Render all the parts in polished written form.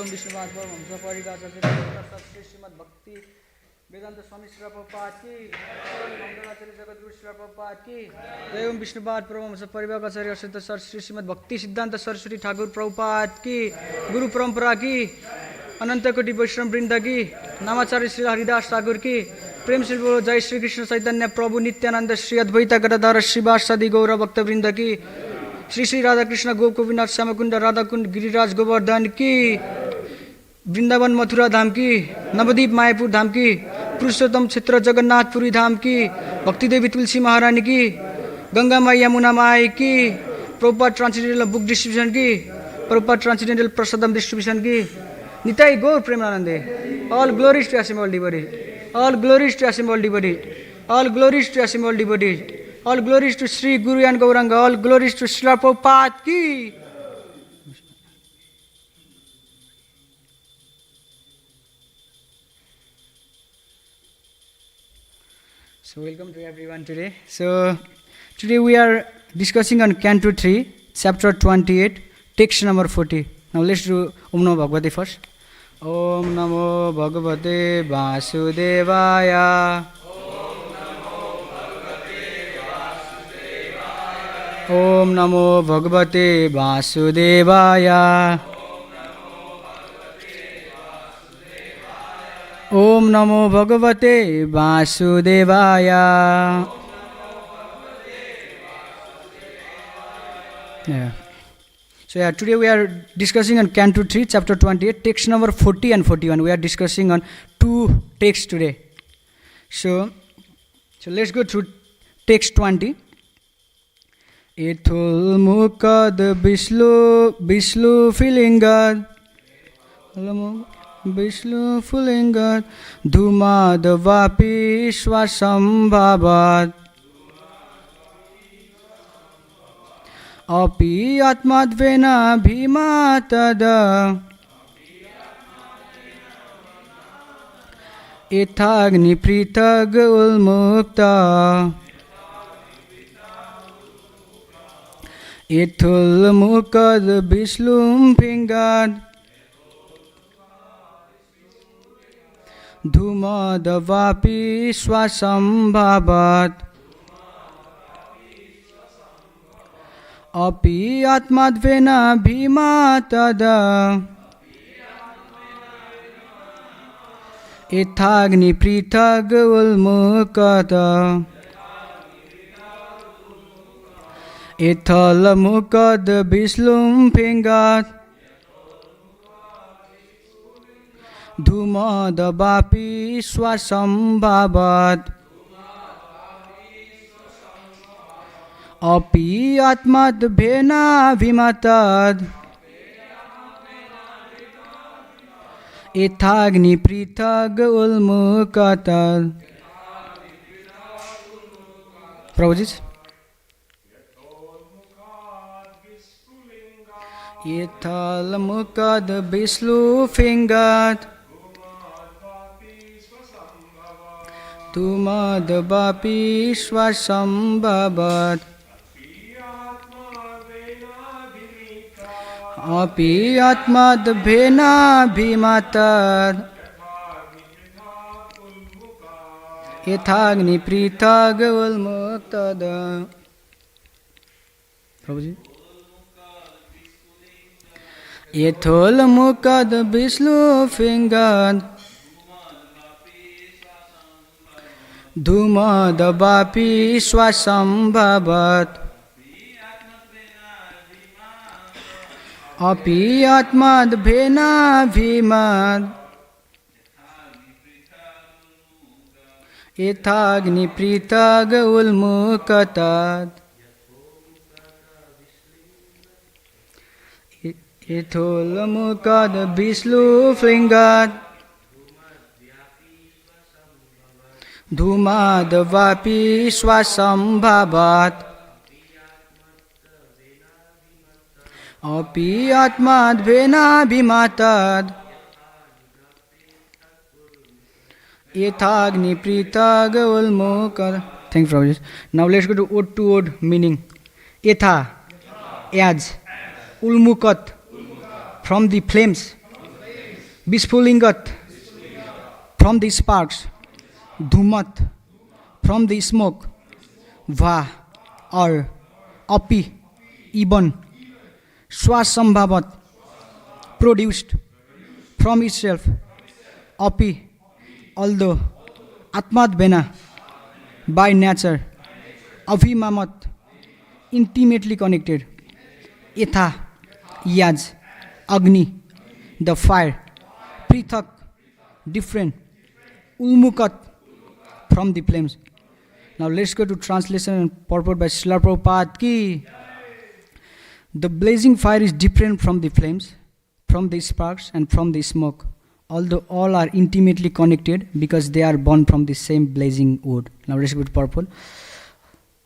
एवं विष्णुपाद परमहंस परिव्राजक श्रीमद भक्ति वेदांत स्वामी श्री प्रभुपाद की, मंगलाचार्य जगतगुरु श्री प्रभुपाद की, एवं विष्णुपाद परमहंस परिव्राजक असित सर श्रीमद भक्ति सिद्धांत सरस्वती ठाकुर प्रभुपाद की, गुरु परंपरा की, अनंत कोटि वैष्णव वृंद की, नामाचार्य श्री हरिदास ठाकुर की, प्रेम श्री बोलो जय श्री कृष्ण चैतन्य प्रभु नित्यानंद श्री अद्वैत गदाधर श्रीवासादि गौर भक्त वृंद की, श्री श्री राधा कृष्ण गोप गोपीनाथ श्याम कुंड राधा कुंड गिरिराज गोवर्धन की, वृंदावन मथुरा धाम की, नवदीप मायापुर धाम की, पुरुषोत्तम क्षेत्र जगन्नाथपुरी धाम की, भक्ति देवी तुलसी महारानी की, गंगा माई यमुना माई की, प्रभुपाद ट्रांसजेंडरल बुक डिस्ट्रीब्यूशन की, प्रभुपाद ट्रांसजेंडरल प्रसादम डिस्ट्रीब्यूशन की, Nitai Gaura Premanande, all glories to assembled devotees, all glories to assembled devotees, all glories to assembled devotees, all glories to Sri Guru and Gauranga, all glories to Srila Prabhupada ki. So welcome to everyone today. So today we are discussing on Canto 3, chapter 28, text number 40. Now let's do Om Namo Bhagavate first. Om Namo Bhagavate Vasudevaya. Om Namo Bhagavate Vasudevaya. Om Namo Bhagavate Vasudevaya. Yeah. So today we are discussing on Canto 3, chapter 28, text number 40 and 41. We are discussing on two texts today. So let's go through text 20. Ethul mukad bislu filingad bislu fulingad dhumad vapi swasambhavat api atmadvena bhimatada ethagni pritag ulmukta ethul mukad bislum pingad dhumad vapi swasambhavat api atmadvena bhimatada ethagni pritag ulmukata ethal mukad bislum pingat dhumad vapi swasambhavat api atmad bhena vimatad ethagni pritag ulmukatad. Prabhuji. Ethal mukad bislu fingat tumad vapi swasambhavat api atmad bhena bhimatad ethagni pritag ulmuktad. Prabhuji. Ethul mukad bislu fingat dhumad vapi swasambhavat api atmad bhena bhimad ethagni pritag ulmukatad. Ethul mukad bislu flingat dhumad vapi swasambhavat api atmad bhena bhimatad ethagni pritag ulmukad. Thank you, Prabhuji. Now let's go to ode to ode meaning. Etha, as, ulmukat, from the flames, Vispulingat from the sparks, Dhumat from the smoke, Va or Api, Ibn, Swasambhavat produced from itself, Api, although, Atmat Bena by nature, Avimamat intimately connected, Etha, Yaj, Agni, the fire, Prithak, different, Ulmukat, from the flames. Now let's go to translation and purport by Srila Prabhupada ki. The blazing fire is different from the flames, from the sparks and from the smoke, although all are intimately connected because they are born from the same blazing wood. Now let's go to purport.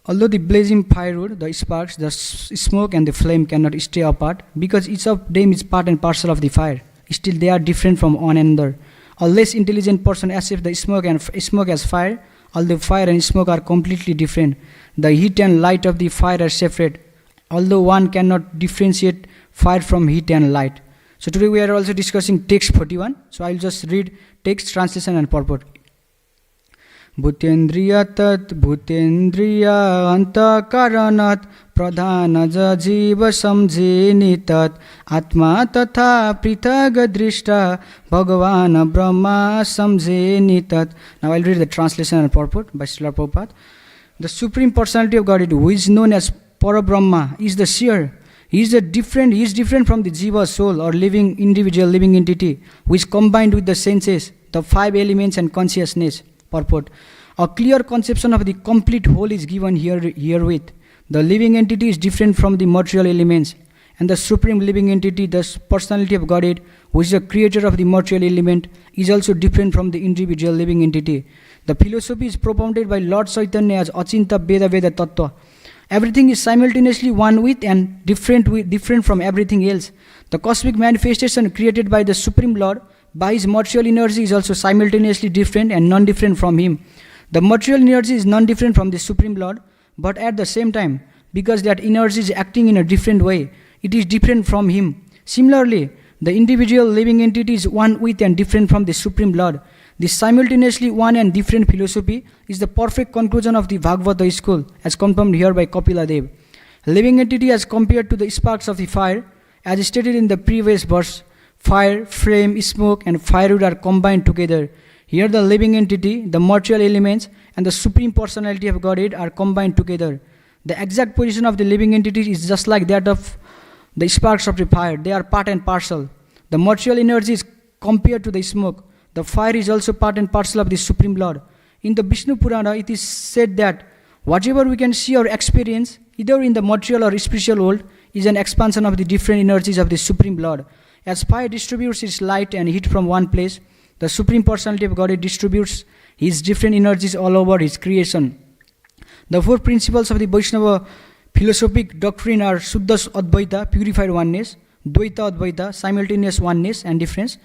Although the blazing firewood, the sparks, the smoke and the flame cannot stay apart because each of them is part and parcel of the fire, still they are different from one another. A less intelligent person accepts the smoke as fire, although fire and smoke are completely different. The heat and light of the fire are separate, although one cannot differentiate fire from heat and light. So today we are also discussing text 41. So I will just read text, translation and purport. Bhutendriya tat bhutendriya antakaranat pradhana jiva samjini tat atma tatha prithaga drishta bhagavana brahma samjini tat. Now I will read the translation and purport by Srila Prabhupada. The Supreme Personality of Godhead, who is known as Parabrahma, is the seer. He is different from the jiva soul or living entity, which is combined with the senses, the five elements and consciousness. Purport. A clear conception of the complete whole is given herewith. The living entity is different from the material elements, and the supreme living entity, the personality of Godhead, who is the creator of the material element, is also different from the individual living entity. The philosophy is propounded by Lord Chaitanya as Achinta Veda Veda Tattva. Everything is simultaneously one with and different from everything else. The cosmic manifestation created by the Supreme Lord by his material energy is also simultaneously different and non-different from him. The material energy is non-different from the Supreme Lord, but at the same time, because that energy is acting in a different way, it is different from him. Similarly, the individual living entity is one with and different from the Supreme Lord. This simultaneously one and different philosophy is the perfect conclusion of the Bhagavata school, as confirmed here by Kapila Dev. Living entity as compared to the sparks of the fire, as stated in the previous verse, fire, flame, smoke and firewood are combined together. Here the living entity, the material elements and the Supreme Personality of Godhead are combined together. The exact position of the living entity is just like that of the sparks of the fire. They are part and parcel. The material energy is compared to the smoke. The fire is also part and parcel of the Supreme Lord. In the Vishnu Purana, it is said that whatever we can see or experience, either in the material or spiritual world, is an expansion of the different energies of the Supreme Lord. As fire distributes its light and heat from one place, the Supreme Personality of Godhead distributes his different energies all over his creation. The four principles of the Vaishnava philosophic doctrine are Shuddha Advaita, purified oneness, Dvaita Advaita, simultaneous oneness and difference,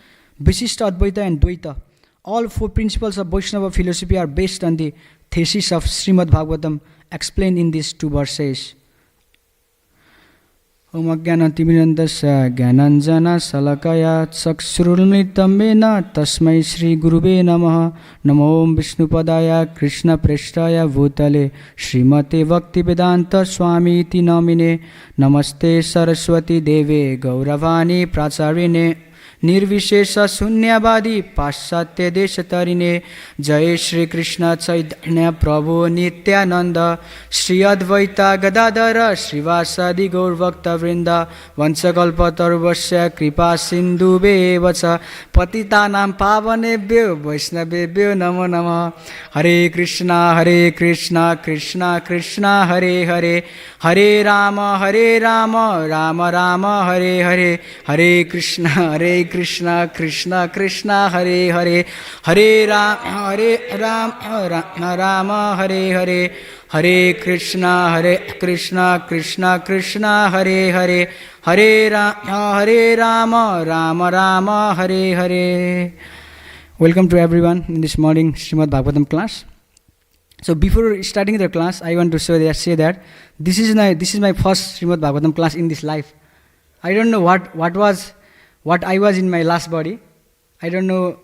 Visishta Advaita and Dvaita. All four principles of Vaishnava philosophy are based on the thesis of Srimad Bhagavatam explained in these two verses. Om Ajnanatimirandasya Jnananjana Salakaya Chakshurulmitam Mena Tasmai Shri Guruve Namaha Namo Om Vishnupadaya Krishna Preshtaya Bhutale Srimate Bhaktivedanta Swami Iti Namine Namaste Saraswati Deve Gauravani Pracharine Nirvishesha Sunyavadi Paschatya Deshatarine Jai Shri Krishna Chaitanya Prabhu Nityananda Shri Advaita Gadadhara Srivasadi Gaur Bhakta Vrinda Vansakalpa Tarvasya Kripa Sindhu Bevacha Patitanam Pavanebhyo Vaishnavebhyo Namo Namah. Hare Krishna Krishna Krishna Hare Hare Hare Rama Rama Rama Hare Hare Hare Krishna Krishna Krishna Hare Hare Hare Rama Rama Hare Hare Hare Krishna Krishna Hare Hare Hare Rama Rama Hare Hare. Welcome to everyone in this morning Srimad Bhagavatam class. So before starting the class, I want to say that this is my first Srimad Bhagavatam class in this life. I don't know what I was in my last body, I don't know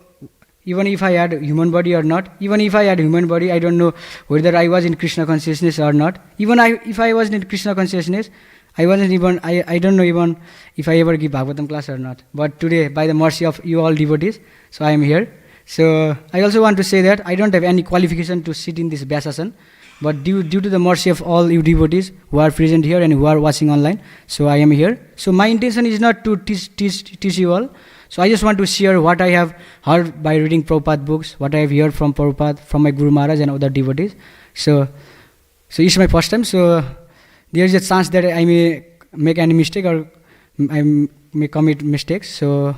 even if I had a human body or not. Even if I had a human body, I don't know whether I was in Krishna consciousness or not. If I was in Krishna consciousness, I don't know even if I ever give Bhagavatam class or not. But today, by the mercy of you all devotees, so I am here. So I also want to say that I don't have any qualification to sit in this Vyasasana, but due to the mercy of all you devotees who are present here and who are watching online, so I am here. So my intention is not to teach you all. So I just want to share what I have heard by reading Prabhupada books, what I have heard from Prabhupada, from my Guru Maharaj and other devotees. So it's my first time, so there is a chance that I may make any mistake or I may commit mistakes. So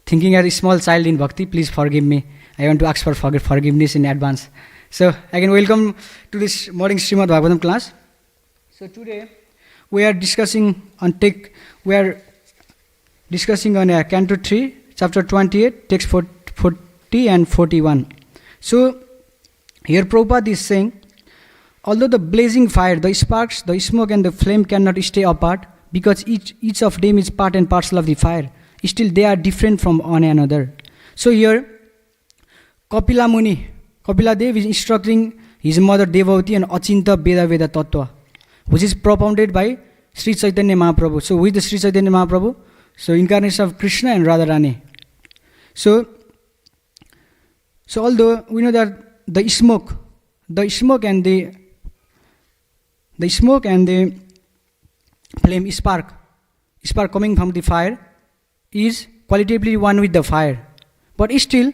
thinking as a small child in bhakti, please forgive me. I want to ask for forgiveness in advance. So again, welcome to this morning Srimad Bhagavatam class. So today we are discussing on Canto 3, Chapter 28, Text 40 and 41. So here Prabhupada is saying, although the blazing fire, the sparks, the smoke and the flame cannot stay apart because each of them is part and parcel of the fire, still they are different from one another. So here Kapila Dev is instructing his mother Devavati and Achinta Veda Tattva, which is propounded by Sri Chaitanya Mahaprabhu. So with the Sri Chaitanya Mahaprabhu, so incarnation of Krishna and Radharani. So although we know that the smoke and the flame spark coming from the fire is qualitatively one with the fire, but still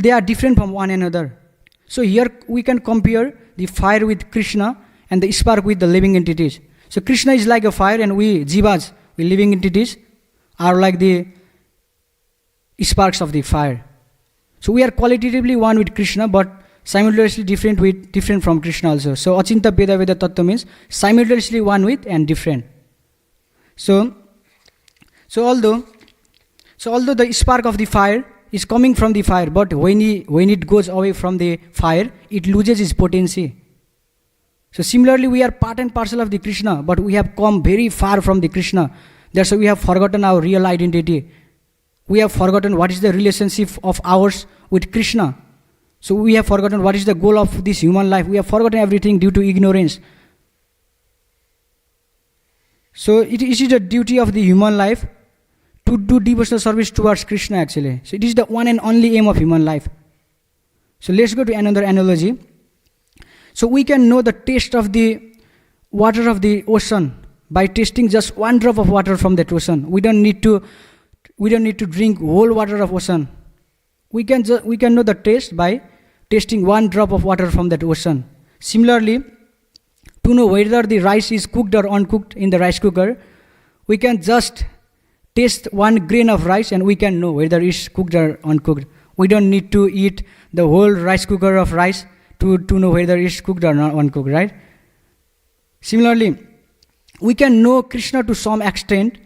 they are different from one another. So here we can compare the fire with Krishna and the spark with the living entities. So Krishna is like a fire and we jivas, we living entities, are like the sparks of the fire. So we are qualitatively one with Krishna but simultaneously different from Krishna also. So Achinta Veda Tattva means simultaneously one with and different. So although the spark of the fire is coming from the fire, but when it goes away from the fire, it loses its potency. So similarly, we are part and parcel of the Krishna, but we have come very far from the Krishna. That's why we have forgotten our real identity. We have forgotten what is the relationship of ours with Krishna. So we have forgotten what is the goal of this human life. We have forgotten everything due to ignorance. So it is the duty of the human life to do devotional service towards Krishna actually. So it is the one and only aim of human life. So let's go to another analogy. So we can know the taste of the water of the ocean by tasting just one drop of water from that ocean. We don't need to drink whole water of ocean. We can know the taste by tasting one drop of water from that ocean. Similarly, to know whether the rice is cooked or uncooked in the rice cooker, we can just taste one grain of rice and we can know whether it's cooked or uncooked. We don't need to eat the whole rice cooker of rice to know whether it's cooked or not uncooked, right? Similarly, we can know Krishna to some extent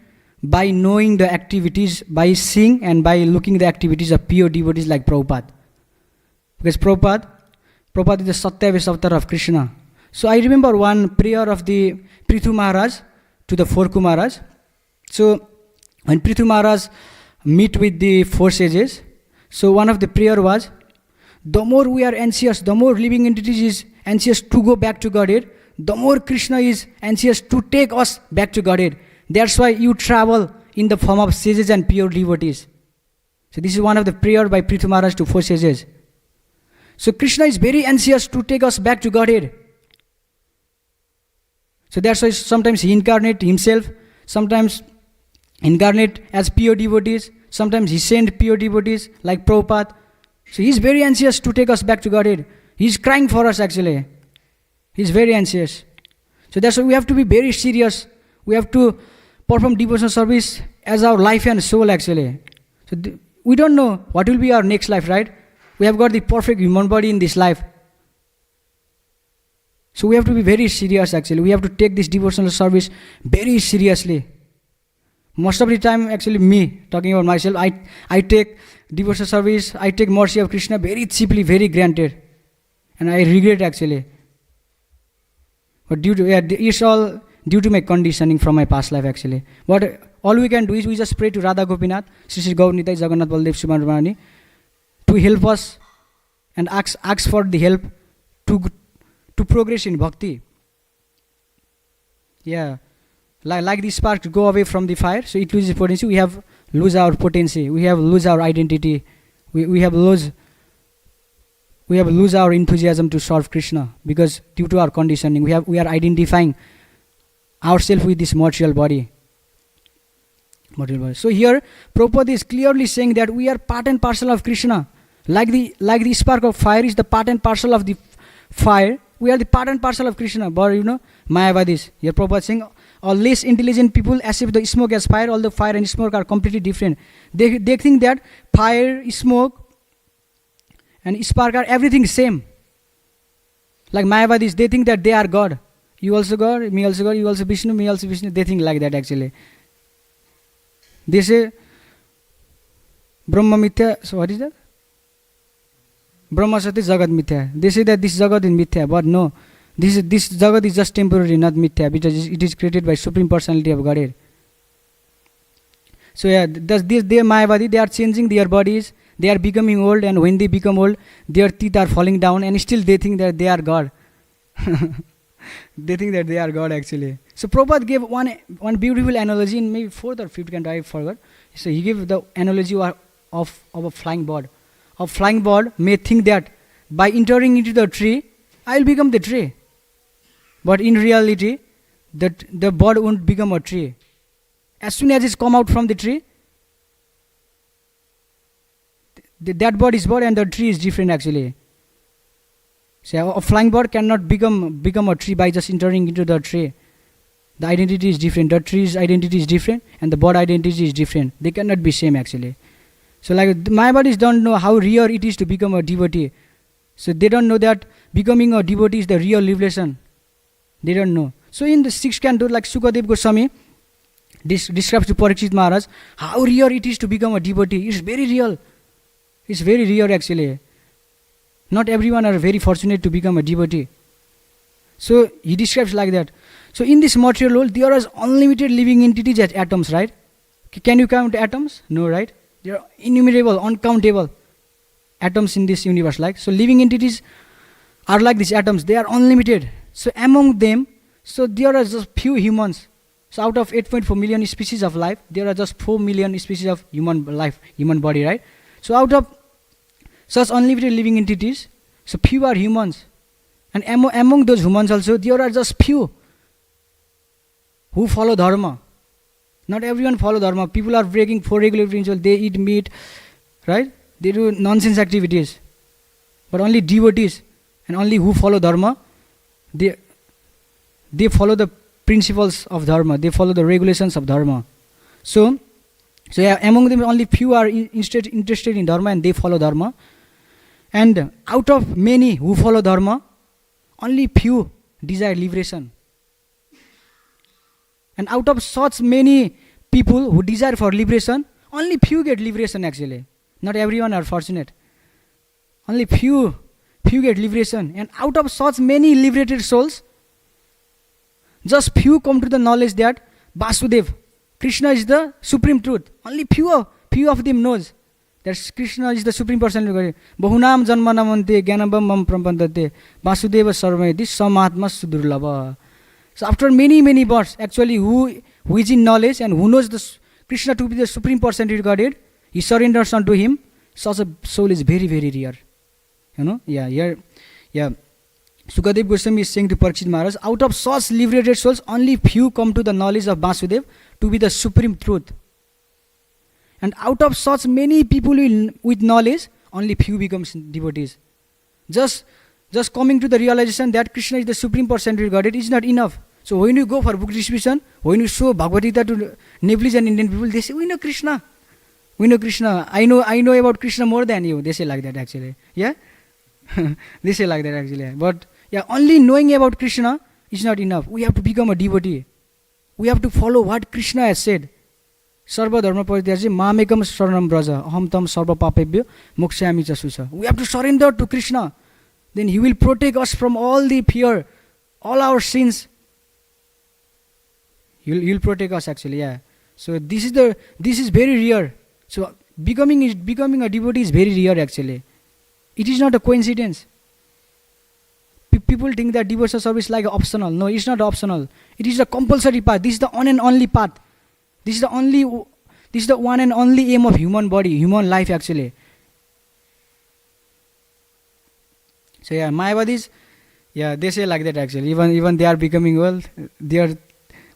by knowing the activities, by seeing and by looking the activities of pure devotees like Prabhupada. Because Prabhupada is the Satyavesa avatar of Krishna. So I remember one prayer of the Prithu Maharaj to the four Kumaras. So when Prithu Maharaj meet with the four sages, so one of the prayer was, the more we are anxious, the more living entities is anxious to go back to Godhead, the more Krishna is anxious to take us back to Godhead. That's why you travel in the form of sages and pure devotees. So this is one of the prayer by Prithu Maharaj to four sages. So Krishna is very anxious to take us back to Godhead. So that's why sometimes he incarnate himself, sometimes incarnate as pure devotees, sometimes he send pure devotees like Prabhupada. So he's very anxious to take us back to Godhead. He's crying for us actually. He's very anxious. So that's why we have to be very serious. We have to perform devotional service as our life and soul actually. So we don't know what will be our next life, right? We have got the perfect human body in this life. So we have to be very serious actually. We have to take this devotional service very seriously. Most of the time actually me, talking about myself, I take devotional service, I take mercy of Krishna very cheaply, very granted. And I regret actually. But it's all due to my conditioning from my past life actually. But all we can do is we just pray to Radha Gopinath, Sri Sri Gaur Nitai, Jagannath Baldev Subramani to help us and ask for the help to progress in bhakti. Yeah, like the spark to go away from the fire, so it loses potency. We have lose our potency. We have lose our identity. We have lose our enthusiasm to serve Krishna because due to our conditioning, we are identifying ourselves with this material body. So here, Prabhupada is clearly saying that we are part and parcel of Krishna. Like the spark of fire is the part and parcel of the fire. We are the part and parcel of Krishna. But Mayavadis. Here Prabhupada is saying, all less intelligent people as if the smoke as fire, although fire and smoke are completely different. They think that fire, smoke, and spark are everything same. Like Mayavadis, they think that they are God. You also God, me also God, you also Vishnu, me also Vishnu. They think like that actually. They say Brahma Mithya, so what is that? Brahma Sati Jagat Mithya. They say that this Jagat is Mithya, but no. This Jagat is just temporary, not Mithya, because it is created by Supreme Personality of Godhead. So yeah, they are Mayavadi, they are changing their bodies, they are becoming old, and when they become old, their teeth are falling down, and still they think that they are God. They think that they are God actually. So Prabhupada gave one beautiful analogy in maybe 4th or 5th canto, I forgot. So he gave the analogy of a flying bird. A flying bird may think that by entering into the tree, I will become the tree. But in reality, the bird won't become a tree. As soon as it's come out from the tree, that bird is bird and the tree is different actually. So a flying bird cannot become a tree by just entering into the tree. The identity is different. The tree's identity is different and the bird identity is different. They cannot be same actually. So like Mayavadis don't know how rare it is to become a devotee. So they don't know that becoming a devotee is the real liberation. They don't know. So in the 6th canto, like Sukadev Goswami describes to Parikshit Maharaj how rare it is to become a devotee. It's very real. It's very rare actually. Not everyone are very fortunate to become a devotee. So he describes like that. So in this material world, there are unlimited living entities as atoms, right? Can you count atoms? No, right? There are innumerable, uncountable atoms in this universe. Like so, living entities are like these atoms. They are unlimited. So among them, so there are just few humans. So out of 8.4 million species of life, there are just 4 million species of human life, human body, right? So out of such unlimited living entities, so few are humans. And among those humans also, there are just few who follow dharma. Not everyone follow dharma. People are breaking 4 regular principles. They eat meat, right? They do nonsense activities. But only devotees and only who follow dharma, they follow the principles of dharma. They follow the regulations of dharma. So yeah, among them only few are interested in dharma and they follow dharma. And out of many who follow dharma, only few desire liberation. And out of such many people who desire for liberation, only few get liberation actually. Not everyone are fortunate. Only few get liberation. And out of such many liberated souls, just few come to the knowledge that Vasudev, Krishna is the supreme truth. Only few of them knows that Krishna is the supreme personality. Bahunam janmanamante gyanabam mam prampandate Vasudeva sarvayati samahatma sudurlabha. So after many births, actually who is in knowledge and who knows the Krishna to be the supreme personality Godhead, he surrenders unto him. Such a soul is very, very rare. Yeah. Sukadev Goswami is saying to Parikshit Maharaj, out of such liberated souls, only few come to the knowledge of Vasudev to be the supreme truth. And out of such many people with knowledge, only few becomes devotees. Just coming to the realization that Krishna is the supreme personality Godhead is not enough. So when you go for book distribution, when you show Bhagavad Gita to Nepalese and Indian people, they say, we know Krishna. I know about Krishna more than you. They say like that actually. Yeah? They say like that actually. But yeah, only knowing about Krishna is not enough. We have to become a devotee. We have to follow what Krishna has said. Sarva dharma parityaji mamekam saranam braja aham tam sarva papebhyo mokshayami cha susha. We have to surrender to Krishna. Then he will protect us from all the fear, all our sins. You'll protect us actually, yeah. So this is very rare. So becoming a devotee is very rare actually. It is not a coincidence. People think that devotional service is like optional. No, it's not optional. It is a compulsory path. This is the one and only path. This is the one and only aim of human body, human life actually. So yeah, Mayavadis, yeah, they say like that actually. Even they are becoming old.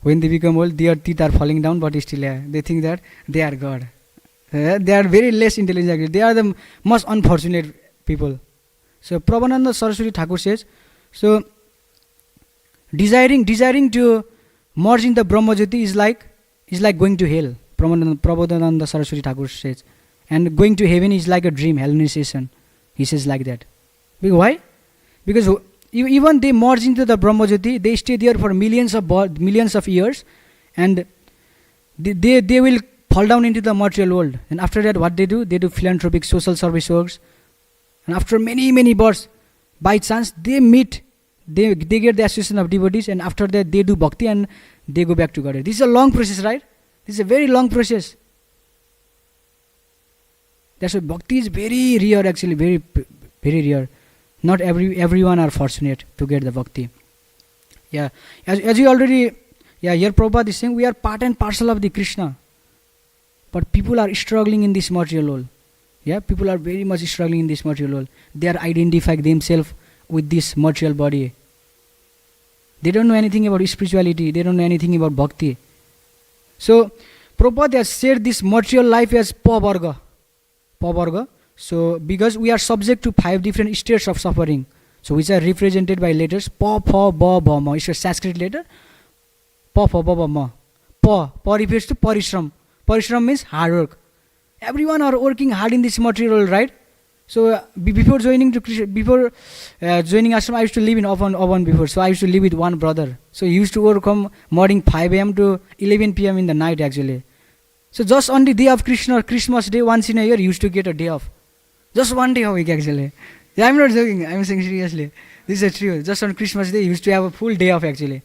When they become old, their teeth are falling down, but still they think that they are God. They are very less intelligent actually. They are the most unfortunate people. So Prabhupada Saraswati Thakur says, so desiring to merge in the Brahmajyoti is like going to hell. Prabhupada Saraswati Thakur says, and going to heaven is like a dream, hallucination. He says like that. Why? Because even they merge into the Brahmajyoti, they stay there for millions of years, and they will fall down into the material world. And after that, what they do philanthropic, social service works. And after many births, by chance they meet, they get the association of devotees, and after that they do bhakti and they go back to God. This is a long process, right? This is a very long process. That's why bhakti is very rare actually, very rare. Not everyone are fortunate to get the bhakti. Yeah, as you already, here Prabhupada is saying, we are part and parcel of the Krishna. But people are struggling in this material world. Yeah, people are very much struggling in this material world. They are identifying themselves with this material body. They don't know anything about spirituality. They don't know anything about bhakti. So, Prabhupada has said this material life as pavarga. So, because we are subject to 5 different states of suffering, so which are represented by letters pa, pha, ba, bha, ma. It's a Sanskrit letter. Pa, pha, ba, bha, ma. Pa refers to parishram. Parishram means hard work. Everyone are working hard in this material world, right? So before joining ashram, I used to live in Ovan before. So I used to live with one brother. So he used to work from morning 5 a.m. to 11 p.m. in the night actually. So just on the day of Christmas day, once in a year, he used to get a day off. Just one day a week actually. Yeah, I'm not joking. I'm saying seriously. This is true. Just on Christmas day, he used to have a full day off actually.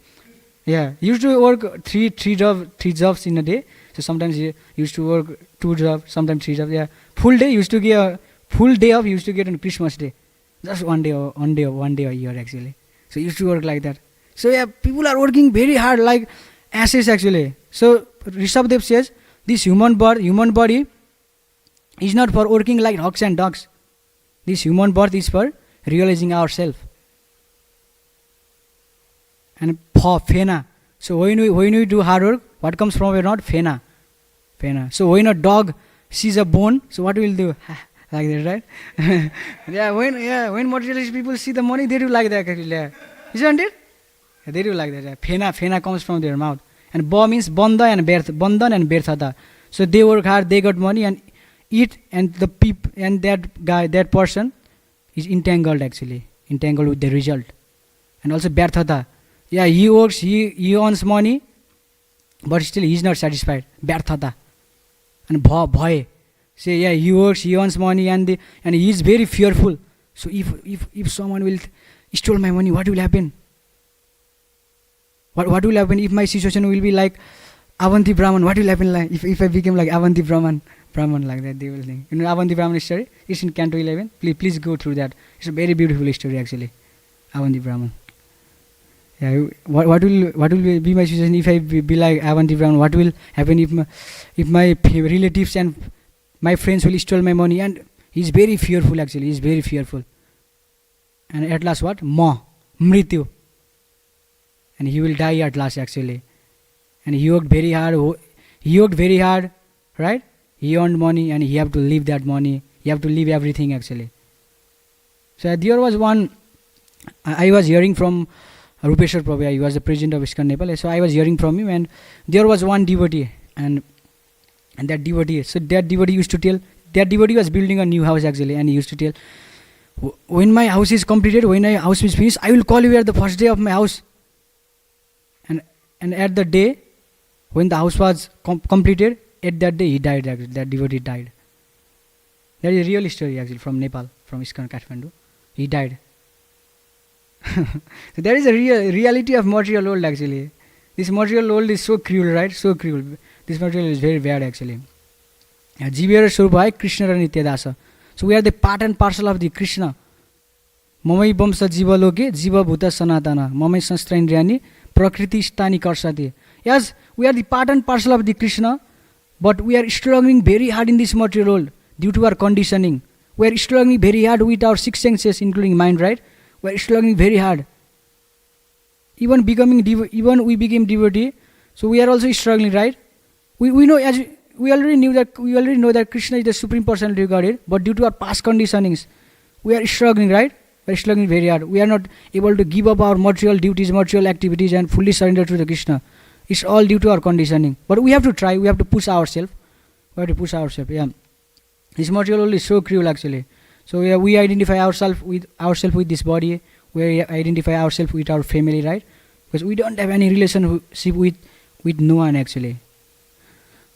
Yeah, he used to work three jobs in a day. So sometimes he used to work 2 jobs, sometimes 3 jobs. Yeah, full day. He used to get a full day off. He used to get on Christmas day. Just one day a year actually. So he used to work like that. So yeah, people are working very hard like asses actually. So Rishabdev says this human body is not for working like hawks and dogs. This human birth is for realizing ourselves. And phena. So when we do hard work, what comes from our mouth? Phena. So when a dog sees a bone, so what will do? Like that, right? When materialist people see the money, they do like that actually. Yeah. Isn't it? Yeah, they do like that. Yeah. Phena comes from their mouth. And ba means bandhan and berthata. So they work hard, they got money and eat, and the and that person is entangled with the result. And also berthata. Yeah, he works, he earns money, but still he is not satisfied. Berthata. And bhai. Say, yeah, he works, he earns money, and he is very fearful. So if someone will steal my money, what will happen? What will happen if my situation will be like Avanti Brahman? What will happen like if I become like Avanti Brahman like that? They will think. You know Avanti Brahman story? It's in Canto 11. Please go through that. It's a very beautiful story actually. Avanti Brahman. Yeah, what will be my situation if I be like Avanti Brahman? What will happen if my relatives and my friends will steal my money? And he's very fearful actually. He's very fearful. And at last what? Mrityu. And he will die at last actually. And he worked very hard, right? He earned money and he have to leave that money. He have to leave everything actually. So there was one, I was hearing from Rupeshwar Prabhu. He was the president of ISKCON Nepal. So I was hearing from him, and there was one devotee, and that devotee used to tell, that devotee was building a new house actually, and he used to tell, when my house is completed, when my house is finished, I will call you at the first day of my house. And at the day when the house was completed, at that day he died actually. That devotee died. That is a real story actually from Nepal, from ISKCON Kathmandu. He died. So that is a reality of material world actually. This material world is so cruel, right? So cruel. This material is very bad actually. जीवेर स्वरूप है कृष्ण र नित्यदास. So we are the part and parcel of the Krishna. ममै वंश जीवलोके जीवभूत सनातन ममै संस्था इन्द्रियाणि प्रकृति स्थानी कर्षति. Yes, we are the part and parcel of the Krishna, but we are struggling very hard in this material world due to our conditioning. We are struggling very hard with our six senses, including mind, right? We are struggling very hard. Even we became devotee, so we are also struggling, right? We know, as we already know that Krishna is the Supreme Personality of Godhead, but due to our past conditionings, we are struggling, right? We are struggling very hard. We are not able to give up our material duties, material activities, and fully surrender to the Krishna. It's all due to our conditioning. But we have to try. We have to push ourselves. Yeah. This material world is so cruel actually. So we identify ourselves with this body. We identify ourselves with our family, right? Because we don't have any relationship with no one actually.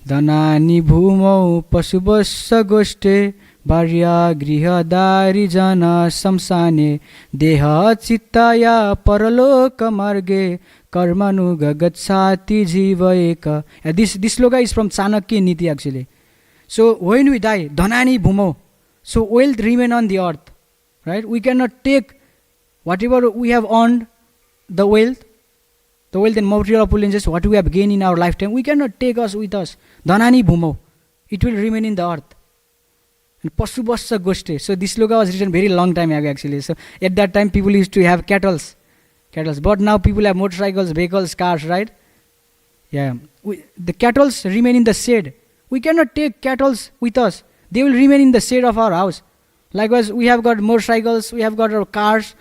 Dhanani bhumau pasubassa goshte Bharya grihadari jana samsane Deha chittaya paraloka marge Karmanuga gatsati jiva eka. This sloka is from Chanakya Niti actually. So when we die, dhanani bhumau, so wealth remain on the earth, right? We cannot take whatever we have earned, the wealth and material opulences, what we have gained in our lifetime, we cannot take us with us. Dhanani bhumau, it will remain in the earth. And pasubassa goshte. So this sloka was written very long time ago actually. So at that time people used to have cattle. But now people have motorcycles, vehicles, cars, right? Yeah. The cattle remain in the shade. We cannot take cattle with us. They will remain in the shade of our house. Likewise, we have got motorcycles, we have got our cars,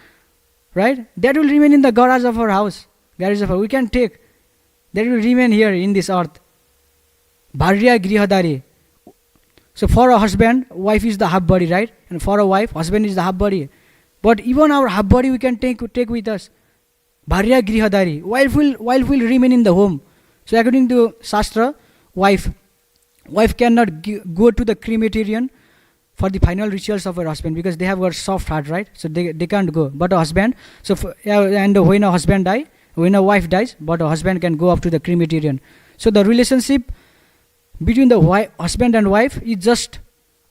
right? That will remain in the garage of our house. We can take. That will remain here in this earth. Bharya grihadari. So for a husband, wife is the half body, right? And for a wife, husband is the half body. But even our half body we can take with us. Bharya grihadari. Wife will remain in the home. So according to Shastra, wife cannot go to the crematorium for the final rituals of her husband because they have got soft heart, right? So they can't go. But a husband, and when a husband dies, when a wife dies, but a husband can go up to the crematorium. So the relationship between the husband and wife is just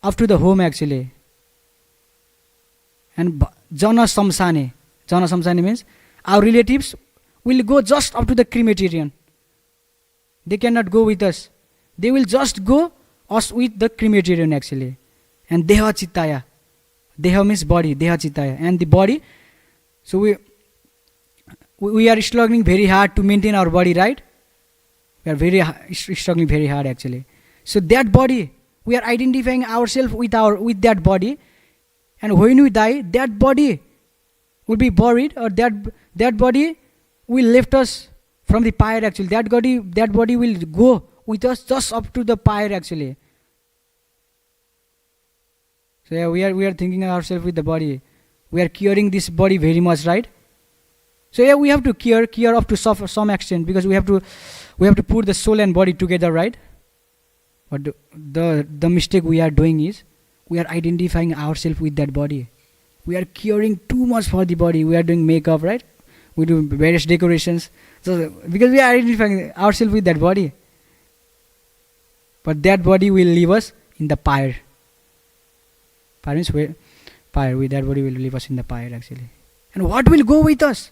up to the home actually. And jana samsane means our relatives will go just up to the crematorium. They cannot go with us. They will just go us with the crematorium actually. And deha chittaya. Deha means body, deha chittaya. And the body, so we are struggling very hard to maintain our body, right? We are struggling very hard actually. So that body, we are identifying ourselves with that body. And when we die, that body will be buried, or that body will lift us from the pyre actually. That body will go with us just up to the pyre actually. So yeah, we are thinking ourselves with the body. We are curing this body very much, right? So yeah, we have to care up to some extent because we have to put the soul and body together, right? But the mistake we are doing is we are identifying ourselves with that body. We are caring too much for the body. We are doing makeup, right? We do various decorations. So because we are identifying ourselves with that body. But that body will leave us in the pyre. Pyre means pyre. With that body will leave us in the pyre actually. And what will go with us?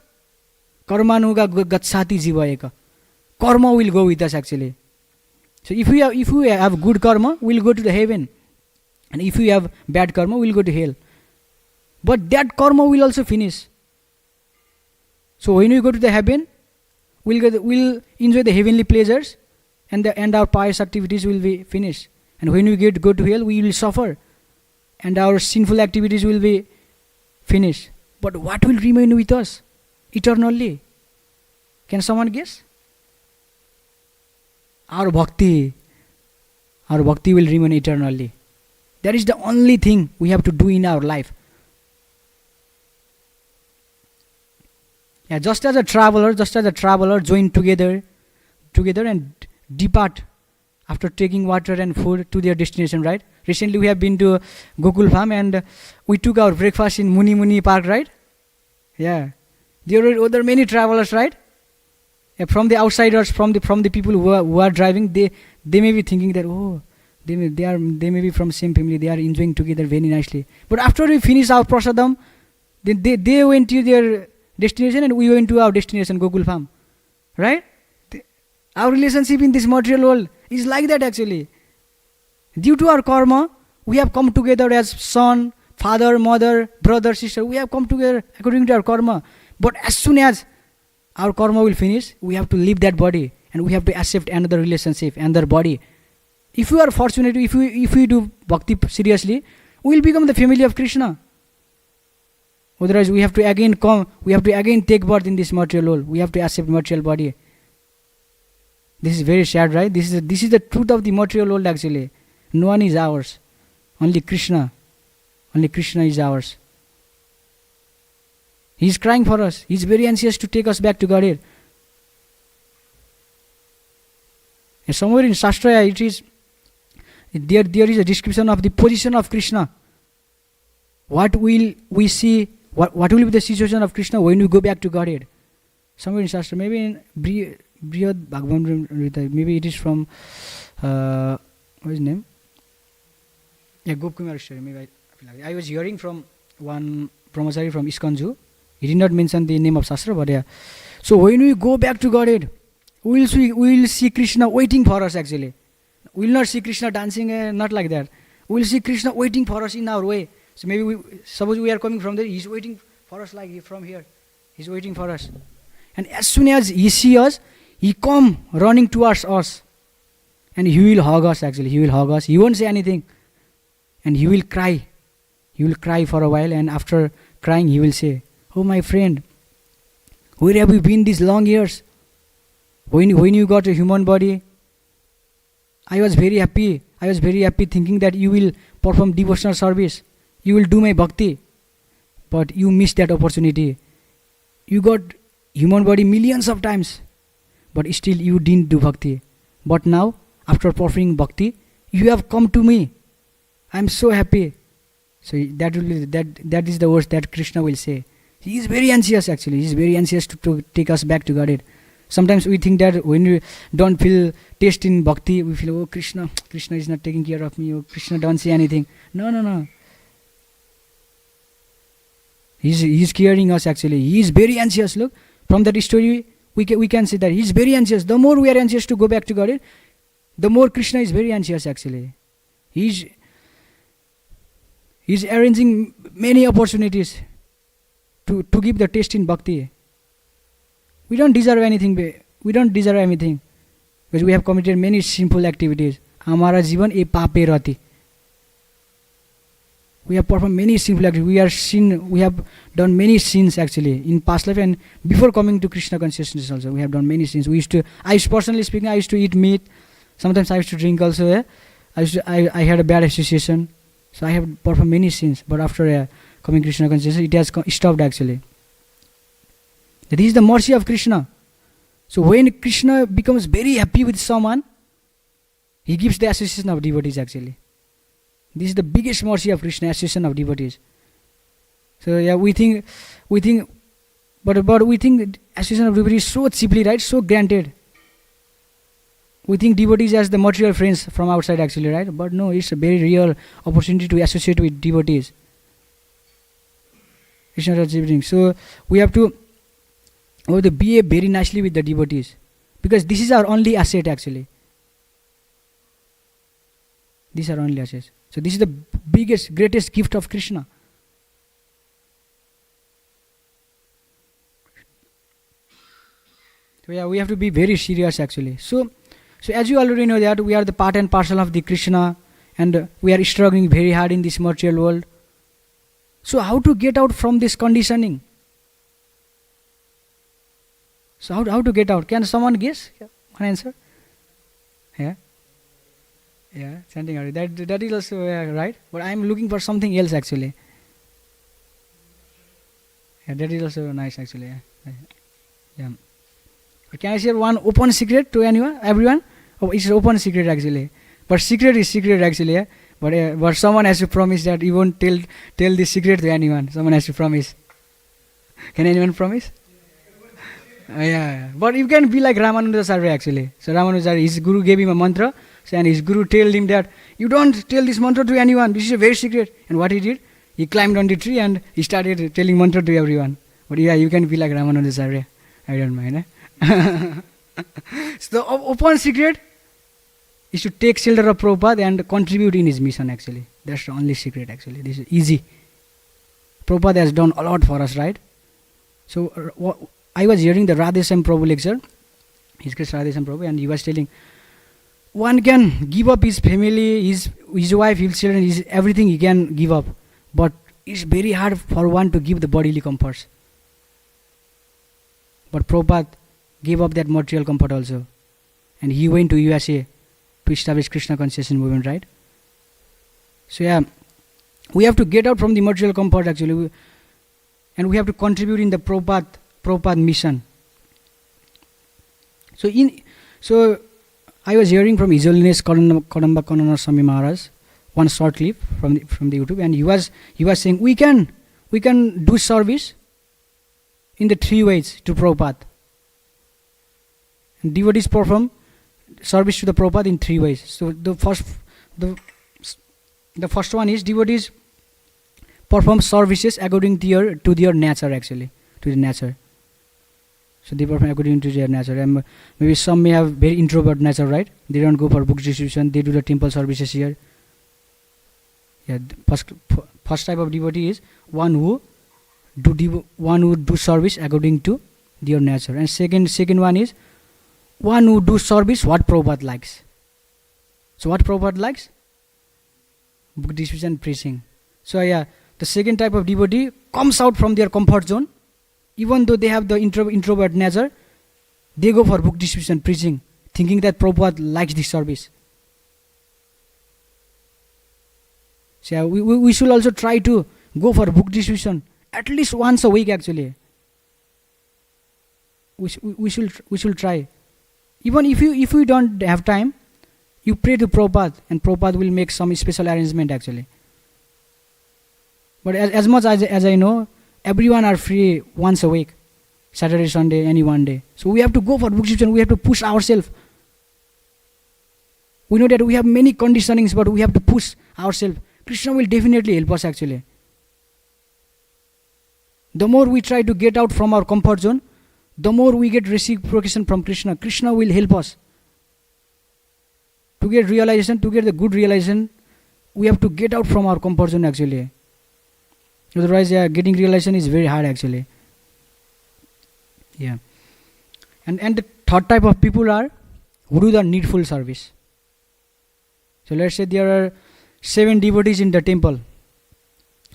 Karmanuga gatsati jiva eka. Karma will go with us actually. So if we have good karma, we'll go to the heaven. And if we have bad karma, we'll go to hell. But that karma will also finish. So when we go to the heaven, we'll enjoy the heavenly pleasures, and our pious activities will be finished. And when we go to hell, we will suffer, and our sinful activities will be finished. But what will remain with us eternally? Can someone guess? Our bhakti will remain eternally. That is the only thing we have to do in our life. Yeah, just as a traveler join together and depart after taking water and food to their destination, right? Recently we have been to Gokul Farm and we took our breakfast in Muni Park, right? Yeah. There were many travelers, right? From the outsiders, from the people who are driving, they may be thinking that, oh, they may be from same family, they are enjoying together very nicely. But after we finish our prasadam, then they went to their destination and we went to our destination, Gokul Farm, right? Our relationship in this material world is like that actually. Due to our karma, we have come together as son, father, mother, brother, sister. We have come together according to our karma. But as soon as our karma will finish, we have to leave that body and we have to accept another relationship, another body. If we are fortunate, if we do bhakti seriously, we will become the family of Krishna. Otherwise, we have to again come, we have to again take birth in this material world. We have to accept material body. This is very sad, right? This is the truth of the material world actually. No one is ours. Only Krishna. Only Krishna is ours. He is crying for us. He is very anxious to take us back to Godhead. And somewhere in Shastra, it is there is a description of the position of Krishna. What will we see? What will be the situation of Krishna when we go back to Godhead? Somewhere in Shastra, maybe in Brihad Bhagwan, maybe it is from what is his name? Yeah, Gopkumar story. Maybe I was hearing from one brahmachari from ISKCON. He did not mention the name of Shastra, but yeah. So when we go back to Godhead, we will see Krishna waiting for us actually. We will not see Krishna dancing, not like that. We will see Krishna waiting for us in our way. So maybe suppose we are coming from there, He's waiting for us like from here. He's waiting for us. And as soon as He sees us, He come running towards us. And He will hug us actually. He will hug us. He won't say anything. And He will cry. He will cry for a while, and after crying He will say, oh my friend, where have you been these long years? When you got a human body, I was very happy. I was very happy thinking that you will perform devotional service. You will do my bhakti. But you missed that opportunity. You got human body millions of times, but still you didn't do bhakti. But now, after performing bhakti, you have come to me. I am so happy. So that is the words that Krishna will say. He is very anxious actually. He is very anxious to take us back to Godhead. Sometimes we think that when we don't feel taste in bhakti, we feel, oh Krishna is not taking care of me. Oh Krishna don't say anything. No. He is caring us actually. He is very anxious. Look, from that story, we can see that he is very anxious. The more we are anxious to go back to Godhead, the more Krishna is very anxious actually. He is arranging many opportunities to give the taste in bhakti. We don't deserve anything. Because we have committed many sinful activities. Hamara jivan e pape rati. We have performed many sinful activities. We have done many sins actually in past life, and before coming to Krishna consciousness also we have done many sins. Personally speaking, I used to eat meat. Sometimes I used to drink also. I had a bad association. So I have performed many sins. But after coming to Krishna consciousness, it has stopped actually. That is the mercy of Krishna. So when Krishna becomes very happy with someone, He gives the association of devotees actually. This is the biggest mercy of Krishna, association of devotees. So yeah, we think, but we think association of devotees so cheaply, right? So granted. We think devotees as the material friends from outside actually, right? But no, it's a very real opportunity to associate with devotees. Krishna is everything. So we have to behave very nicely with the devotees, because this is our only asset actually. These are only assets. So this is the biggest, greatest gift of Krishna. So yeah, we have to be very serious actually. So as you already know that we are the part and parcel of the Krishna, and we are struggling very hard in this material world. So how to get out from this conditioning? So how to get out? Can someone guess? One answer? Yeah, something like that is also right. But I am looking for something else actually. Yeah, that is also nice actually. Yeah. Can I share one open secret to everyone? Oh, it's an open secret actually. But secret is secret actually. Yeah? But someone has to promise that you won't tell this secret to anyone. Someone has to promise. Can anyone promise? Yeah, but you can be like Ramanujacharya actually. So Ramanujacharya, his guru gave him a mantra, and his guru told him that you don't tell this mantra to anyone. This is a very secret. And what he did? He climbed on the tree and he started telling mantra to everyone. But yeah, you can be like Ramanujacharya. I don't mind. So the open secret is to take shelter of Prabhupada and contribute in his mission actually. That's the only secret actually. This is easy. Prabhupada has done a lot for us, right? So I was hearing the Radheshyam Prabhu lecture, His Grace Radheshyam Prabhu, and he was telling, one can give up his family, his wife, his children, his everything he can give up. But it's very hard for one to give the bodily comforts. But Prabhupada gave up that material comfort also. And he went to USA to establish Krishna consciousness movement, right? So yeah, we have to get out from the material comfort actually. And we have to contribute in the Prabhupada mission. So I was hearing from His Holiness Kadamba Kanana Swami Maharaj, one short clip from the YouTube, and he was saying we can do service in the three ways to Prabhupada. And devotees perform service to the Prabhupada in three ways. So the first one is devotees perform services according to their nature actually, to the nature. So they perform according to their nature. And maybe some may have very introvert nature, right? They don't go for book distribution. They do the temple services here. Yeah, first type of devotee is one who do service according to their nature. And second one is one who do service what Prabhupada likes. So what Prabhupada likes? Book distribution, preaching. So yeah, the second type of devotee comes out from their comfort zone. Even though they have the introvert nature, they go for book distribution, preaching, thinking that Prabhupada likes this service. So yeah, we should also try to go for book distribution at least once a week actually. We should try. Even if you don't have time, you pray to Prabhupada and Prabhupada will make some special arrangement actually. But as much as I know, everyone are free once a week, Saturday, Sunday, any one day. So we have to go for book distribution. We have to push ourselves. We know that we have many conditionings, but we have to push ourselves. Krishna will definitely help us actually. The more we try to get out from our comfort zone, the more we get reciprocation from Krishna. Krishna will help us. To get realization, to get the good realization, we have to get out from our comfort zone actually. Otherwise, yeah, getting realization is very hard actually. Yeah. And the third type of people are who do the needful service. So let's say there are 7 devotees in the temple.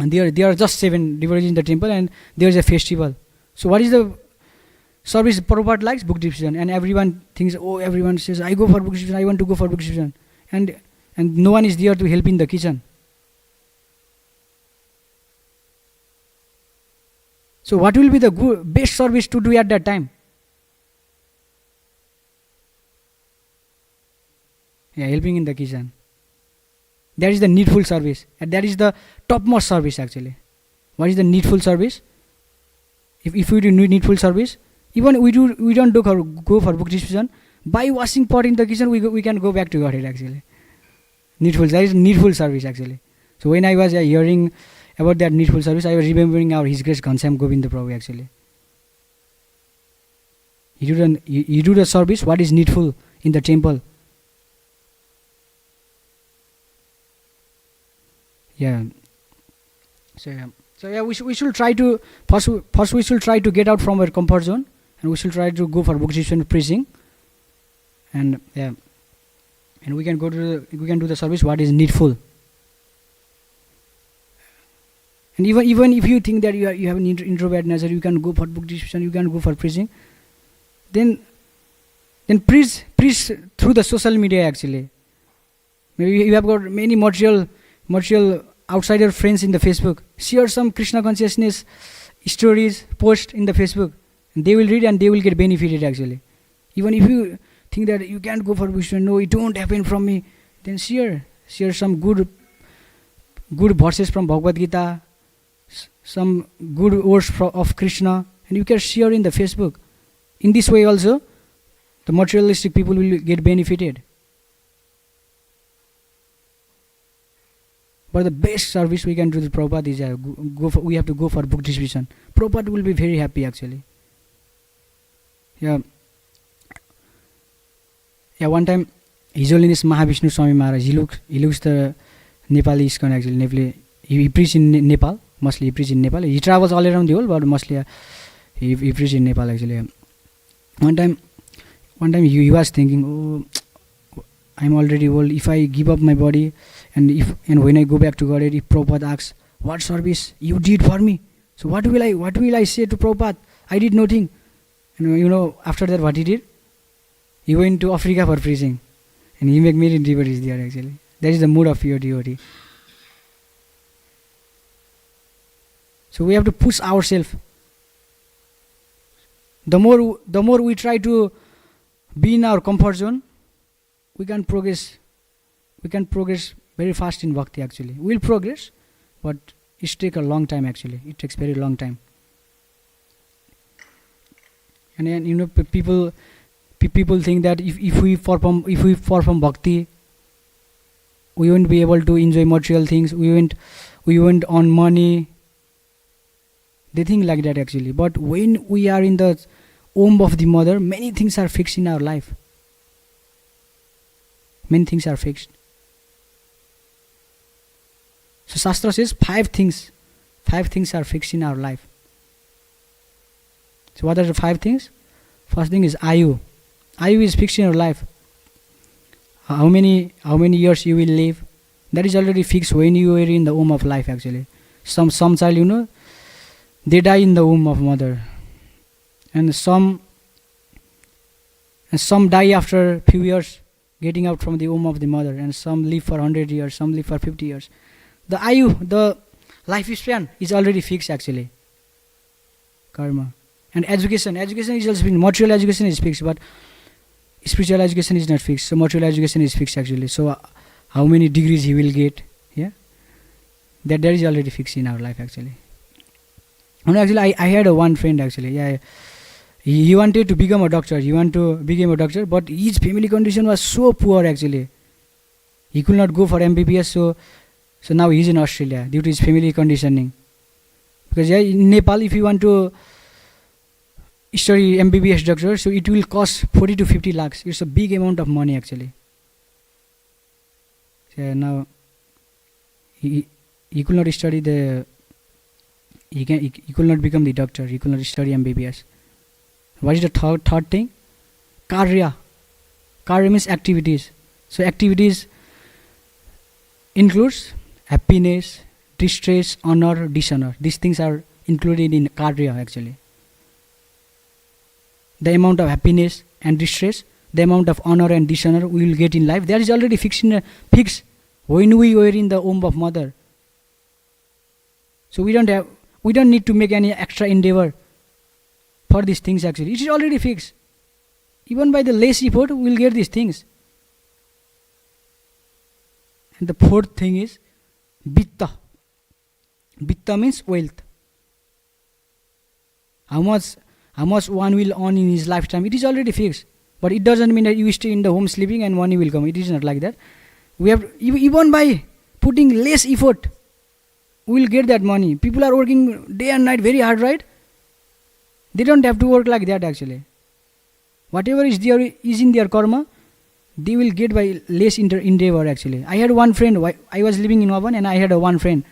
And there are just 7 devotees in the temple and there is a festival. So what is the service Prabhupada likes? Book distribution. And everyone thinks, everyone says, I go for book distribution, I want to go for book distribution. And no one is there to help in the kitchen. So what will be the best service to do at that time? Yeah, helping in the kitchen. That is the needful service. And that is the topmost service actually. What is the needful service? If we do needful service, even we don't go for book distribution, by washing pot in the kitchen, we can go back to Godhead actually. Needful, that is needful service actually. So when I was hearing about that needful service, I was remembering our His Grace Ghanshyam Govinda Prabhu actually. You do the service, what is needful in the temple. Yeah. So yeah, we should try to first we should try to get out from our comfort zone, and we should try to go for book distribution, preaching, and yeah, and we can do the service what is needful. And even if you think that you have an introvert nature, you can go for book distribution, you can go for preaching. Then preach through the social media actually. Maybe you have got many material outsider friends in the Facebook. Share some Krishna consciousness stories, post in the Facebook. And they will read and they will get benefited actually. Even if you think that you can't go for book distribution, no, it won't happen from me, then share some good verses from Bhagavad Gita, some good words of Krishna, and you can share in the Facebook. in this way also, the materialistic people will get benefited. But the best service we can do to Prabhupada is we have to go for book distribution. Prabhupada will be very happy actually. Yeah, one time, His Holiness Mahavishnu Swami Maharaj, he looks the Nepali ISKCON actually. He preached in Nepal, mostly he preached in Nepal. He travels all around the world, but mostly he preached in Nepal actually. One time he was thinking, oh, I'm already old. If I give up my body, and when I go back to God, if Prabhupada asks, what service you did for me? So what will I say to Prabhupada? I did nothing. And after that what he did? He went to Africa for preaching. And he made many devotees there actually. That is the mood of your devotee. So we have to push ourselves. The more we try to be in our comfort zone, we can progress very fast in bhakti actually. We'll progress, but it takes a long time actually. It takes very long time. And then people think that if we perform bhakti, we won't be able to enjoy material things. We won't earn money. They think like that actually. But when we are in the womb of the mother, many things are fixed in our life. Many things are fixed. So Shastra says 5 things are fixed in our life. So what are the 5 things? First thing is Ayu. Ayu is fixed in your life. How many years you will live? That is already fixed when you are in the womb of life actually. Some child, they die in the womb of mother. And some die after few years getting out from the womb of the mother, and some live for 100 years, some live for 50 years. The Ayu, the lifespan is already fixed actually. Karma. And education is also fixed. Material education is fixed, but spiritual education is not fixed. So material education is fixed actually. So how many degrees he will get, yeah, that is already fixed in our life actually. And actually I had one friend actually, yeah, he wanted to become a doctor. But his family condition was so poor actually. He could not go for MBBS, so now he is in Australia due to his family conditioning. Because in Nepal, if you want to study MBBS doctor, so it will cost 40 to 50 lakhs. It's a big amount of money actually. So now he could not study he could not become the doctor. He could not study MBBS. What is the third thing? Karya. Karya means activities. So activities includes happiness, distress, honor, dishonor. These things are included in karya actually. The amount of happiness and distress, the amount of honor and dishonor we will get in life, that is already fixed when we were in the womb of mother. So we don't need to make any extra endeavor for these things actually. It is already fixed. Even by the less effort, we will get these things. And the fourth thing is Vitta. Vitta means wealth. How much one will earn in his lifetime, it is already fixed. But it doesn't mean that you stay in the home sleeping and money will come. It is not like that. We have even by putting less effort, we will get that money. People are working day and night very hard, right? They don't have to work like that actually. Whatever is in their karma, they will get by less endeavor actually. I had one friend, I was living in Waban, and I had one friend.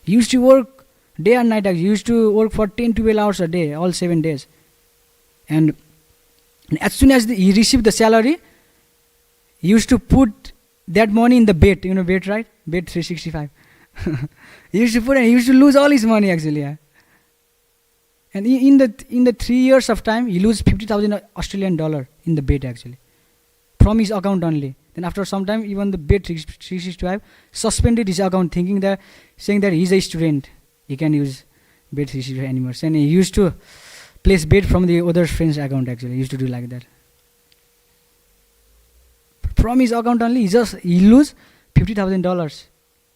He used to work day and night actually. He used to work for 10-12 hours a day, all 7 days. And as soon as he received the salary, he used to put that money in the bet. Bet, right? Bet 365. He used to put, and he used to lose all his money actually. Yeah. And in the 3 years of time, he lose 50,000 Australian dollar in the bet actually, from his account only. Then after some time, even the bet 365 suspended his account, saying that he's a student, he can use bet 365 anymore. And he used to place bet from the other friend's account actually. He used to do like that. From his account only, he lose $50,000.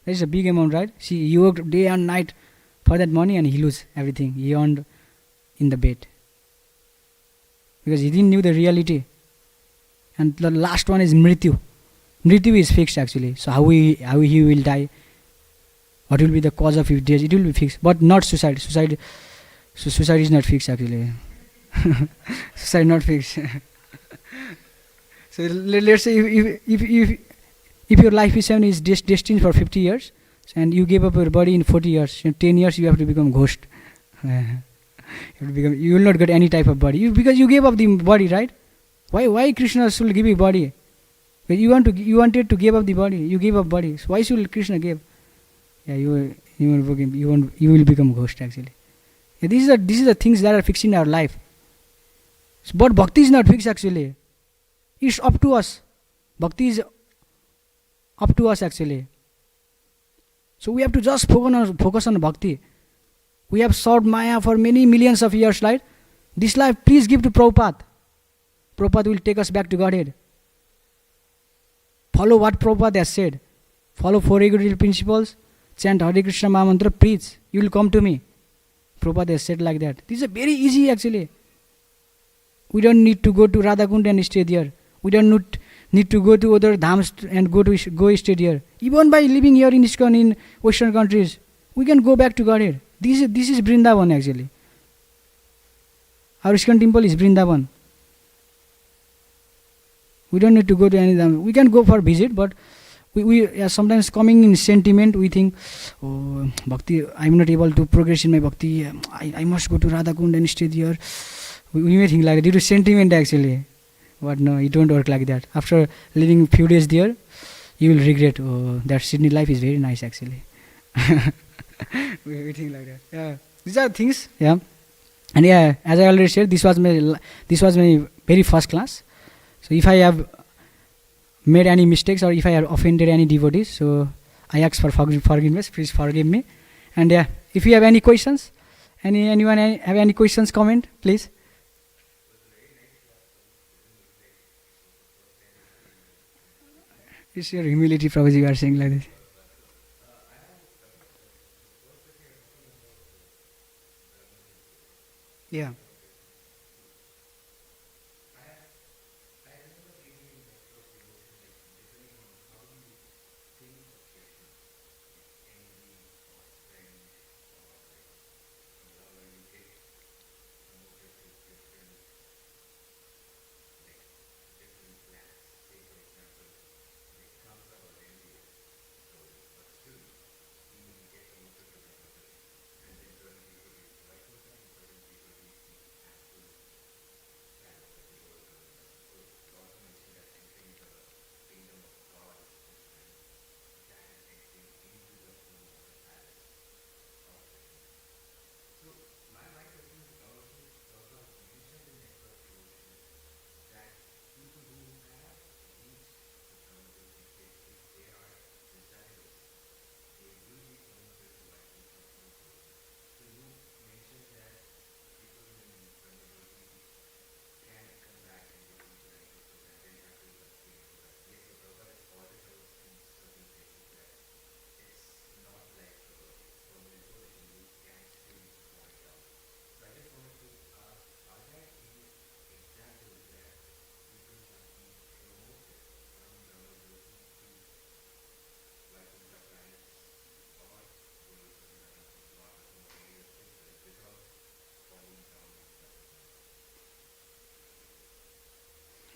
That is a big amount, right? See, he worked day and night for that money, and he lose everything he earned in the bet. because he didn't knew the reality. And the last one is Mrityu. Mrityu is fixed actually. So how he will die, what will be the cause of his death, it will be fixed. But not suicide. Suicide is not fixed actually. Suicide not fixed. So let's say if your life is destined for 50 years, and you gave up your body in 40 years, in 10 years you have to become ghost. You will not get any type of body because you gave up the body, right? Why Krishna should give you body? But you wanted to give up the body. You gave up body. So why should Krishna give? Yeah, you will become ghost actually. Yeah, these are the things that are fixed in our life. But bhakti is not fixed actually. It's up to us. Bhakti is up to us actually. So we have to just focus on bhakti. We have sought Maya for many millions of years, right? This life, please give to Prabhupada. Prabhupada will take us back to Godhead. Follow what Prabhupada has said. Follow 4 egregious principles. Chant Hare Krishna Maha Mantra. Preach. You will come to me. Prabhupada has said like that. This is very easy actually. We don't need to go to Radhakund and stay there. We don't need to go to other dhams and go stay there. Even by living here in ISKCON in Western countries, we can go back to Godhead. This is Vrindavan actually. Our ISKCON temple is Vrindavan. We don't need to go to any dham. We can go for visit, but we are sometimes coming in sentiment. We think, oh, bhakti, I am not able to progress in my bhakti. I must go to Radhakund and stay there. We may think like that due to sentiment actually. But no, it won't work like that. After living few days there, you will regret, oh, that Sydney life is very nice actually. we think like that. Yeah, these are things. Yeah, and yeah, as I already said, this was my very first class. So if I have made any mistakes or if I have offended any devotees, so I ask for forgiveness. Please forgive me. And yeah, if you have any questions, anyone have any questions, comment, please. It's your humility, Prabhuji, you are saying like this. Yeah.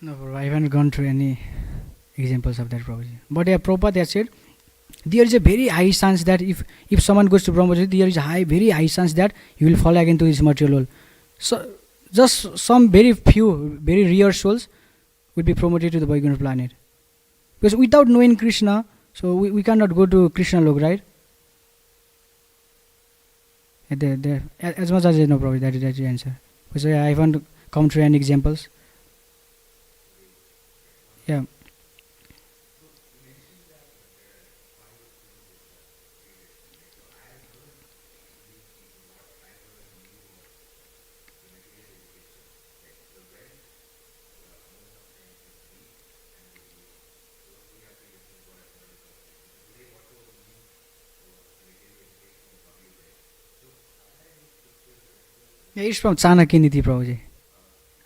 No, bro, I haven't gone through any examples of that, Prabhuji. But yeah, Prabhupada has said, there is a very high chance that if someone goes to Brahmajyoti, there is a very high chance that he will fall again to his material world. So, just some very few, very rare souls will be promoted to the Vaikuntha planet. Because without knowing Krishna, so we cannot go to Krishna Lok, right? As much as I know, Prabhuji, that is the answer. So yeah, I haven't come through any examples. Yeah. Yeah, it's from Chanakya Niti, Prabhuji.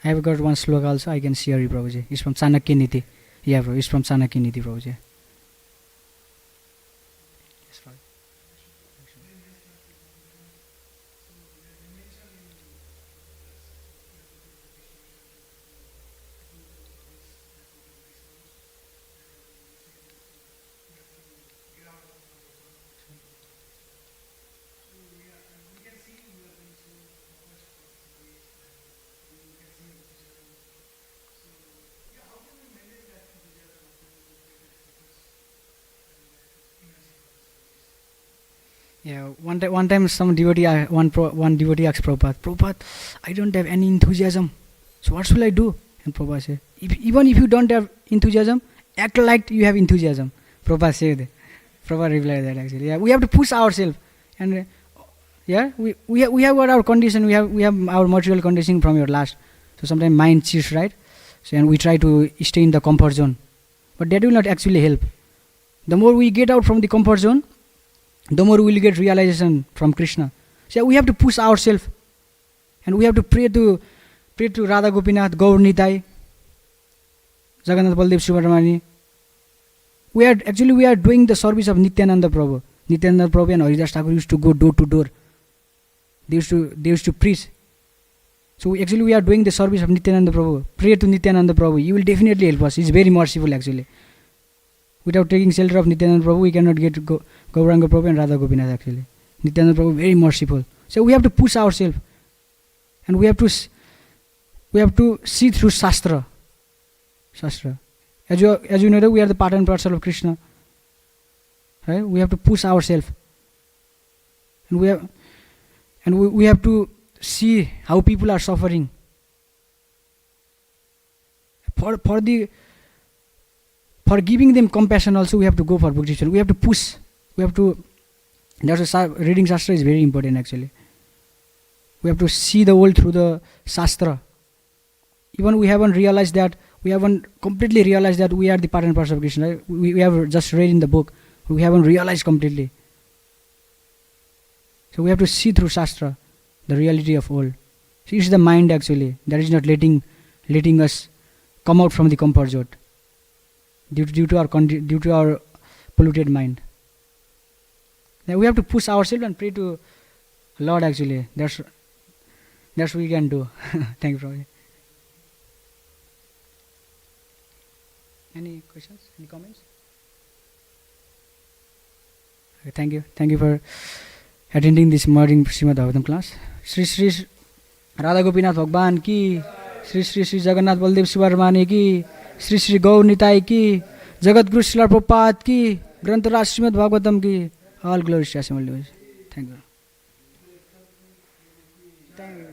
I have got one sloka also. I can share you, Prabhuji. It's from Chanakya Niti. Yeah, bro. It's from Chanakya Niti, Prabhuji. Yes, Prabhuji. Yeah, one time some devotee, one devotee asked Prabhupada, Prabhupada, I don't have any enthusiasm, so what should I do? And Prabhupada said, even if you don't have enthusiasm, act like you have enthusiasm. Prabhupada said, Prabhupada replied that actually. Yeah, we have to push ourselves, and yeah, we have got our condition, we have our material conditioning from your last. So sometimes mind cheats, right? So and we try to stay in the comfort zone, but that will not actually help. The more we get out from the comfort zone, the more we will get realization from Krishna. So we have to push ourselves, and we have to pray to Radha Gopinath, Gaur Nitai, Jagannath Baldev Subramani. We are doing the service of Nityananda Prabhu. Nityananda Prabhu and Haridas Thakur used to go door to door. They used to preach. So we are doing the service of Nityananda Prabhu. Pray to Nityananda Prabhu. He will definitely help us. He is very merciful actually. Without taking shelter of Nityananda Prabhu, we cannot get Gauranga Prabhu and Radha Gopinath actually. Nityananda Prabhu very merciful. So we have to push ourselves, and we have to see through Shastra. As you know, we are the part and parcel of Krishna. Right? We have to push ourselves, and we have to see how people are suffering. For giving them compassion also, we have to go for Buddhism. We have to push. That's why reading Shastra is very important actually. We have to see the world through the Shastra. Even we haven't completely realized that we are the part and parcel of Krishna. Right? We have just read in the book. We haven't realized completely. So we have to see through Shastra the reality of all. So it's the mind actually that is not letting us come out from the comfort zone. Due to our polluted mind. Then we have to push ourselves and pray to Lord actually. That's what we can do. Thank you, Prabhuji. Any questions? Any comments? Okay, thank you for attending this morning Srimad Bhagavatam class. Shri Shri Radha Gopinath Bhagwan ki, Shri Shri Jagannath Baldev Subramani ki, Shri Shri Gaur Nitai ki, Jagat Guru Srila Prabhupada ki, Grantaraj Srimad Bhagavatam ki. All glories to Assembled. Thank you. Thank you.